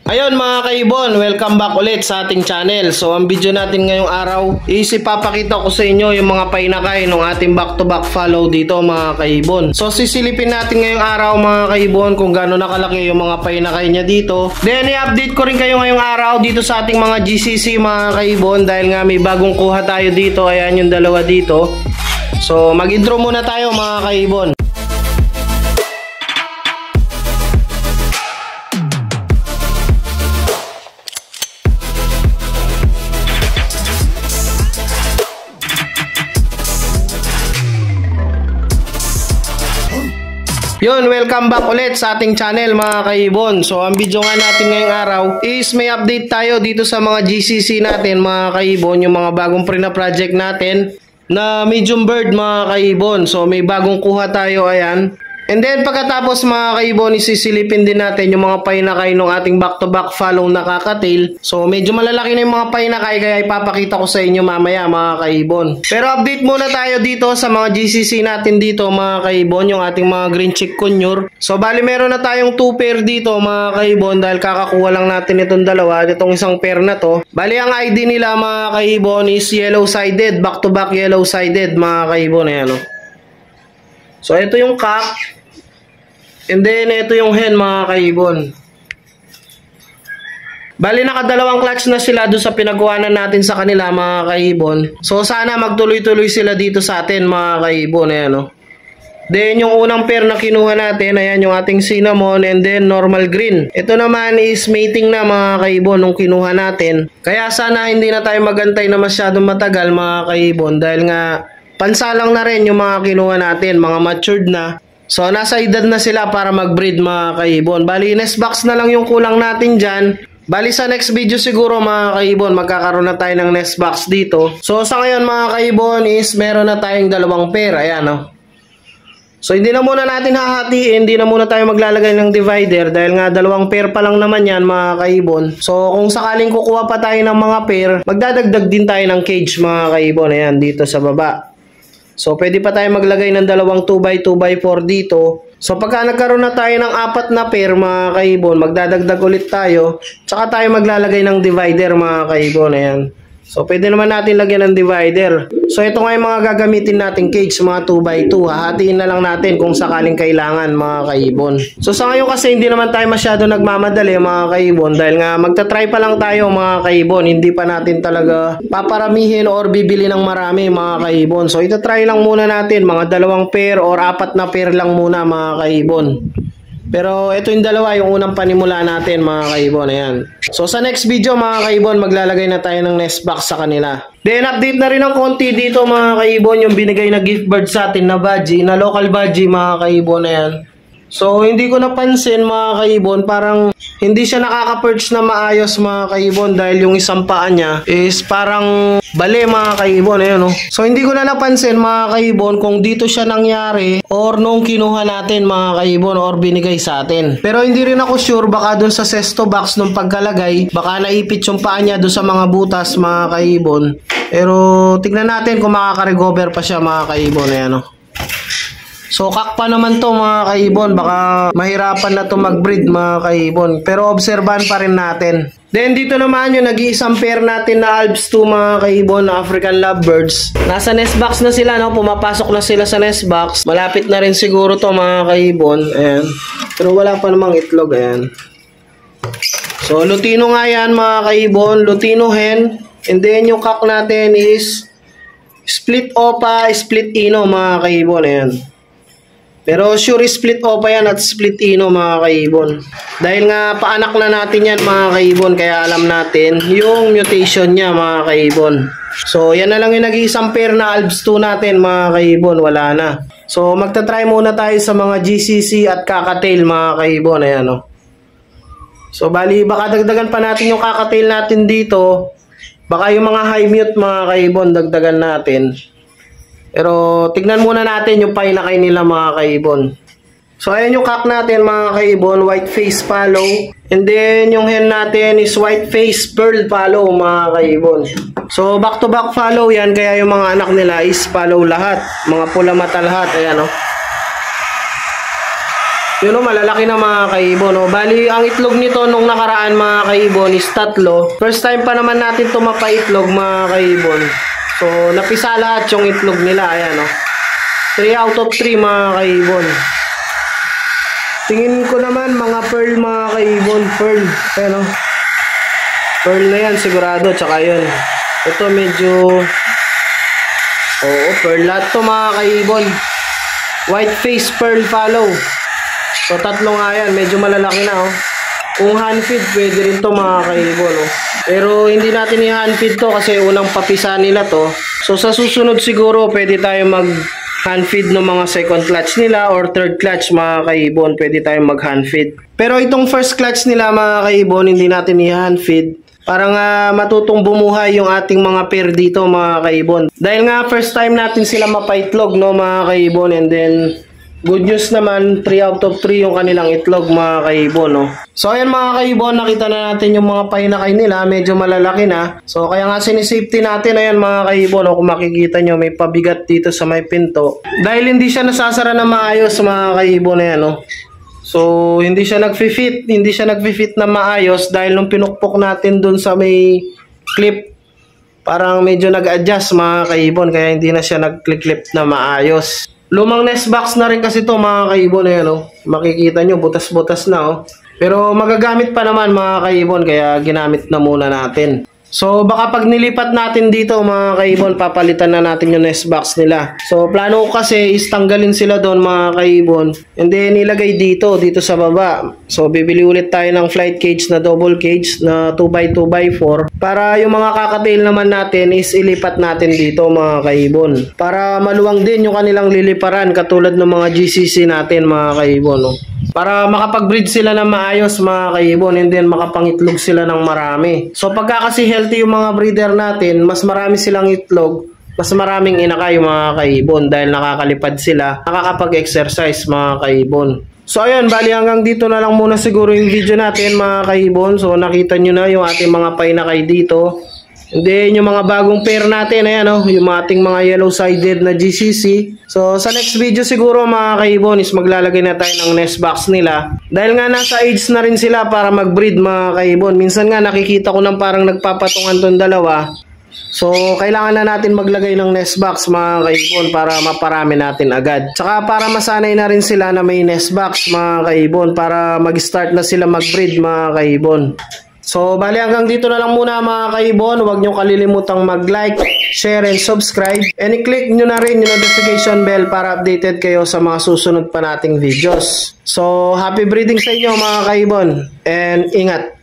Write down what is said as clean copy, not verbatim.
Ayun mga kaibon, welcome back ulit sa ating channel. So ang video natin ngayong araw is ipapakita ko sa inyo yung mga painakay ng ating back-to-back follow dito mga kaibon. So sisilipin natin ngayong araw mga kaibon kung gaano nakalaki yung mga painakay niya dito. Then i-update ko rin kayo ngayong araw dito sa ating mga GCC mga kaibon dahil nga may bagong kuha tayo dito. Ayan yung dalawa dito. So mag-intro muna tayo mga kaibon. Yun, welcome back ulit sa ating channel mga kaibon. So ang video nga natin ngayong araw is may update tayo dito sa mga GCC natin mga kaibon. Yung mga bagong project natin na medium bird mga kaibon. So may bagong kuha tayo, ayan. And then pagkatapos mga kaibon, isisilipin din natin yung mga painakay ng ating back-to-back follow na kakatail. So medyo malalaki na yung mga painakay kaya ipapakita ko sa inyo mamaya mga kaibon. Pero update muna tayo dito sa mga GCC natin dito mga kaibon, yung ating mga green chick conure. So bali meron na tayong 2 pair dito mga kaibon dahil kakakuha lang natin itong dalawa, itong isang pair na to. Bali ang ID nila mga kaibon is yellow-sided, back-to-back yellow-sided mga kaibon. Ayan o. So ito yung cock. And then, ito yung hen mga kaibon. Bali, nakadalawang clutch na sila doon sa pinagawanan natin sa kanila mga kaibon. So, sana magtuloy-tuloy sila dito sa atin mga kaibon. Ayan, oh. Then, yung unang pair na kinuha natin, ayan yung ating cinnamon and then normal green. Ito naman is mating na mga kaibon nung kinuha natin. Kaya sana hindi na tayo magantay na masyadong matagal mga kaibon. Dahil nga, pansalang na rin yung mga kinuha natin, mga matured na. So, nasa edad na sila para mag-breed mga kaibon. Bali, nest box na lang yung kulang natin dyan. Bali, sa next video siguro mga kaibon, magkakaroon na tayo ng nest box dito. So, sa ngayon mga kaibon is meron na tayong dalawang pair. Ayan, oh. So, hindi na muna natin hahatiin. Hindi na muna tayo maglalagay ng divider dahil nga dalawang pair pa lang naman yan mga kaibon. So, kung sakaling kukuha pa tayo ng mga pair, magdadagdag din tayo ng cage mga kaibon. Ayan, dito sa baba. So, pwede pa tayo maglagay ng dalawang 2x2x4 dito. So, pagka nagkaroon na tayo ng 4 na pair, mga kaibon, magdadagdag ulit tayo. Tsaka tayo maglalagay ng divider, mga kaibon. Ayan. So, pwede naman natin lagyan ng divider. So, ito nga yung mga gagamitin natin cage, mga 2x2. Hahatiin na lang natin kung sakaling kailangan, mga kaibon. So, sa ngayon kasi hindi naman tayo masyado nagmamadali, mga kaibon. Dahil nga, magta-try pa lang tayo, mga kaibon. Hindi pa natin talaga paparamihin or bibili ng marami, mga kaibon. So, ito-try lang muna natin, mga 2 pair or 4 na pair lang muna, mga kaibon. Pero ito yung dalawa, yung unang panimula natin mga kaibon. Ayan. So sa next video mga kaibon, maglalagay na tayo ng nest box sa kanila. Then update na rin ng konti dito mga kaibon, yung binigay na gift bird sa atin na budgie, na local budgie mga kaibon. Ayan. So hindi ko napansin mga kaibon, parang hindi siya nakaka-perch na maayos mga kaibon dahil yung isang paa niya is parang bali mga kaibon. Ayan, no? So hindi ko na napansin mga kaibon kung dito siya nangyari or nung kinuha natin mga kaibon or binigay sa atin. Pero hindi rin ako sure, baka dun sa sesto box nung pagkalagay, baka naipit yung paa niya dun sa mga butas mga kaibon. Pero tignan natin kung makaka-recover pa siya mga kaibon. Ayan, no? So kak pa naman to mga kaibon, baka mahirapan na to mag-breed mga kaibon. Pero obserbahan pa rin natin. Then dito naman yung nag-iisang pair natin na Alps 2 mga kaibon na African lovebirds. Nasa nest box na sila, no? Pumapasok na sila sa nest box. Malapit na rin siguro to mga kaibon. Ayan. Pero wala pa namang itlog. Ayan. So Lutino nga yan mga kaibon, Lutino hen. And then yung kak natin is split opa, split ino mga kaibon. Ayan. Pero sure split opa yan at split ino mga kaibon. Dahil nga paanak na natin yan mga kaibon, kaya alam natin yung mutation niya mga kaibon. So yan na lang yung nag-iisang pair na Alps 2 natin mga kaibon, wala na. So magta-try muna tayo sa mga GCC at kakatail mga kaibon. Ayan, oh. So bali baka dagdagan pa natin yung kakatail natin dito. Baka yung mga high mute mga kaibon dagdagan natin. Pero tignan muna natin yung painakay nila mga kaibon. So ayan yung cock natin mga kaibon, white face follow. And then yung hen natin is white face pearl follow mga kaibon. So back to back follow yan, kaya yung mga anak nila is follow lahat. Mga pula mata lahat, ayan, oh. Yun o, malalaki na mga kaibon. O, bali, ang itlog nito nung nakaraan mga kaibon is 3. First time pa naman natin ito mapaitlog mga kaibon. So, napisa lahat yung itlog nila. Ayan o. 3 out of 3 mga kaibon. Tingin ko naman mga pearl mga kaibon. Pearl. Ayan o. Pearl na yan sigurado. Tsaka yun. Ito medyo... Oo, pearl lahat to mga kaibon. White face pearl follow. So, 3 nga yan. Medyo malalaki na, oh. Kung hand feed, pwede rin to mga kaibon, oh. Pero, hindi natin i-hand feed to kasi unang papisa nila to. So, sa susunod siguro, pwede tayo mag-hand feed ng mga second clutch nila or third clutch, mga kaibon. Pwede tayo mag-hand feed. Pero, itong first clutch nila, mga kaibon, hindi natin i-hand feed. Parang matutong bumuhay yung ating mga pair dito, mga kaibon. Dahil nga, first time natin sila mapaitlog, no, mga kaibon. And then... good news naman, 3 out of 3 yung kanilang itlog mga kaibon, no? So ayan mga kaibon, nakita na natin yung mga painakay nila, medyo malalaki na. So kaya nga sinisafety natin, ayan mga kaibon, no? Kung makikita nyo, may pabigat dito sa may pinto. Dahil hindi siya nasasara na maayos mga kaibon, ayan, no? So hindi siya nag-fit na maayos dahil nung pinukpok natin dun sa may clip, parang medyo nag-adjust mga kaibon, kaya hindi na siya nag-clip na maayos. Lumang nest box na rin kasi to mga kaibon, eh, no? Makikita nyo, butas-butas na, oh. Pero magagamit pa naman mga kaibon, kaya ginamit na muna natin. So baka pag nilipat natin dito mga kaibon, papalitan na natin yung nest box nila. So plano ko kasi is tanggalin sila doon mga kaibon, and then ilagay dito sa baba. So bibili ulit tayo ng flight cage na double cage na 2x2x4 para yung mga kakatail naman natin is ilipat natin dito mga kaibon. Para maluwang din yung kanilang liliparan katulad ng mga GCC natin mga kaibon, no? Para makapag-breed sila ng maayos mga kaibon, and then makapangitlog sila ng marami. So pagka kasi healthy yung mga breeder natin, mas marami silang itlog, mas maraming inakay yung mga kaibon dahil nakakalipad sila, nakakapag-exercise mga kaibon. So ayun, bali hanggang dito na lang muna siguro yung video natin mga kaibon. So nakita nyo na yung ating mga painakay dito. And then yung mga bagong pair natin, ayan, oh, yung ating mga yellow-sided na GCC. So sa next video siguro mga kaibon is maglalagay na tayo ng nest box nila. Dahil nga nasa age na rin sila para mag-breed mga kaibon. Minsan nga nakikita ko nang parang nagpapatungan tong dalawa. So kailangan na natin maglagay ng nest box mga kaibon para maparami natin agad. Tsaka para masanay na rin sila na may nest box mga kaibon para mag-start na sila mag-breed mga kaibon. So, bali hanggang dito na lang muna mga kaibon. Huwag nyo kalilimutang mag-like, share, and subscribe. And i-click nyo na rin yung notification bell para updated kayo sa mga susunod pa nating videos. So, happy breeding sa inyo mga kaibon. And ingat!